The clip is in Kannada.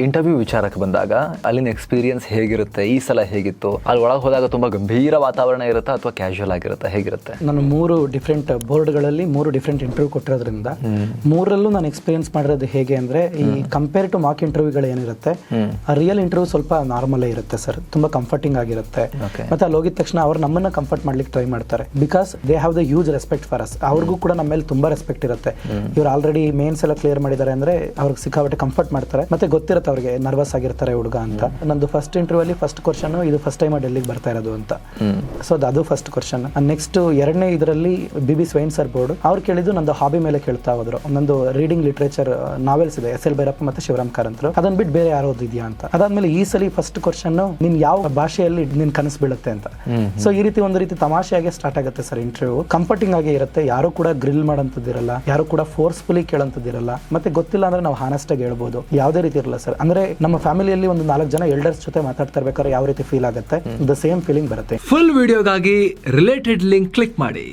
ಇಂಟರ್ವ್ಯೂ ವಿಚಾರಕ್ಕೆ ಬಂದಾಗ ಅಲ್ಲಿನ ಎಕ್ಸ್ಪೀರಿಯನ್ಸ್ ಹೇಗಿರುತ್ತೆ, ಈ ಸಲ ಹೇಗಿತ್ತು, ಅಲ್ಲಿ ಒಳಗೆ ಹೋದಾಗ ತುಂಬಾ ಗಂಭೀರ ವಾತಾವರಣ ಇರುತ್ತಾ ಅಥವಾ ಕ್ಯಾಶುವಲ್ ಆಗಿರುತ್ತೆ, ಹೇಗಿರುತ್ತೆ? ನಾನು 3 ಡಿಫ್ರೆಂಟ್ ಬೋರ್ಡ್ಗಳಲ್ಲಿ 3 ಡಿಫ್ರೆಂಟ್ ಇಂಟರ್ವ್ಯೂ ಕೊಟ್ಟಿರೋದ್ರಿಂದ 3ರಲ್ಲೂ ನಾನು ಎಕ್ಸ್ಪೀರಿಯನ್ಸ್ ಮಾಡಿರೋದು ಹೇಗೆ ಅಂದ್ರೆ, ಈ ಕಂಪೇರ್ ಟು ಮಾಕ್ ಇಂಟರ್ವ್ಯೂಗಳು ಏನಿರುತ್ತೆ, ರಿಯಲ್ ಇಂಟರ್ವ್ಯೂ ಸ್ವಲ್ಪ ನಾರ್ಮಲ್ ಇರುತ್ತೆ ಸರ್, ತುಂಬಾ ಕಂಫರ್ಟಿಂಗ್ ಆಗಿರುತ್ತೆ. ಮತ್ತೆ ಅಲ್ಲಿ ಹೋಗಿದ ತಕ್ಷಣ ಅವ್ರು ನಮ್ಮನ್ನ ಕಂಫರ್ಟ್ ಮಾಡ್ಲಿಕ್ಕೆ ಟ್ರೈ ಮಾಡ್ತಾರೆ, because they have the huge respect for us. ಅವ್ರಿಗೂ ಕೂಡ ನಮ್ಮ ಮೇಲೆ ತುಂಬಾ ರೆಸ್ಪೆಕ್ಟ್ ಇರುತ್ತೆ. ಇವ್ರು ಆಲ್ರೆಡಿ ಮೇನ್ಸ್ ಎಲ್ಲ ಕ್ಲಿಯರ್ ಮಾಡಿದ್ದಾರೆ ಅಂದ್ರೆ ಅವ್ರಿಗೆ ಸಿಕ್ಕಾಬಟ್ಟೆ ಕಂಫರ್ಟ್ ಮಾಡ್ತಾರೆ, ಮತ್ತೆ ಗೊತ್ತಿರುತ್ತೆ ಅವ್ರಿಗೆ ನರ್ವಸ್ ಆಗಿರ್ತಾರೆ ಹುಡುಗ ಅಂತ. ನಂದು ಫಸ್ಟ್ ಇಂಟರ್ವ್ಯೂ ಅಲ್ಲಿ ಫಸ್ಟ್ ಕ್ವಶನ್, ಇದು ಫಸ್ಟ್ ಟೈಮ್ ಡೆಲ್ಲಿಗೆ ಬರ್ತಾ ಇರೋದು ಅಂತ, ಸೊ ಅದು ಫಸ್ಟ್ ಕ್ವಶನ್. ನೆಕ್ಸ್ಟ್ 2ನೇ ಇದರಲ್ಲಿ BB ಸ್ವೈನ್ ಸರ್ ಬೋರ್ಡ್, ಅವ್ರು ಕೇಳಿದ್ದು ನಂದು ಹಾಬಿ ಮೇಲೆ ಕೇಳ್ತಾ ಹೋದ್ರು. ನಂದು ರೀಡಿಂಗ್ ಲಿಟ್ರೇಚರ್ ನಾವೆಲ್ಸ್ ಇದೆ, SL ಭೈರಪ್ಪ ಮತ್ತೆ ಶಿವರಾಮ್ ಕಾರಂತರು, ಅದನ್ನ ಬಿಟ್ಟು ಬೇರೆ ಯಾರು ಓದಿದ್ಯಾ ಅಂತ. ಅದಾದ್ಮೇಲೆ ಈ ಸಲ ಫಸ್ಟ್ ಕ್ವಶನ್, ನಿನ್ ಯಾವ ಭಾಷೆಯಲ್ಲಿ ನಿನ್ ಕನಸು ಬೀಳುತ್ತೆ ಅಂತ. ಸೊ ಈ ರೀತಿ ಒಂದು ರೀತಿ ತಮಾಷೆಯಾಗಿ ಸ್ಟಾರ್ಟ್ ಆಗುತ್ತೆ ಸರ್ ಇಂಟರ್ವ್ಯೂ. ಕಂಫರ್ಟಿಂಗ್ ಆಗಿ ಇರುತ್ತೆ, ಯಾರು ಕೂಡ ಗ್ರಿಲ್ ಮಾಡೋಂಥದ್ದಿರಲ್ಲ, ಯಾರು ಕೂಡ ಫೋರ್ಸ್ಫುಲಿ ಕೇಳೋಂಥದ್ದಿರಲ್ಲ, ಮತ್ತೆ ಗೊತ್ತಿಲ್ಲ ಅಂದ್ರೆ ನಾವು ಹಾನೆಸ್ಟ್ ಆಗಿ ಹೇಳ್ಬೋದು, ಯಾವುದೇ ರೀತಿ ಇರಲ್ಲ ಸರ್. ಅಂದ್ರೆ ನಮ್ಮ ಫ್ಯಾಮಿಲಿಯಲ್ಲಿ ಒಂದು 4 ಜನ ಎಲ್ಡರ್ಸ್ ಜೊತೆ ಮಾತಾಡ್ತಾ ಇರ್ಬೇಕಾದ್ರೆ ಯಾವ ರೀತಿ ಫೀಲ್ ಆಗುತ್ತೆ, ದ ಸೇಮ್ ಫೀಲಿಂಗ್ ಬರುತ್ತೆ. ಫುಲ್ ವಿಡಿಯೋಗಾಗಿ ರಿಲೇಟೆಡ್ ಲಿಂಕ್ ಕ್ಲಿಕ್ ಮಾಡಿ.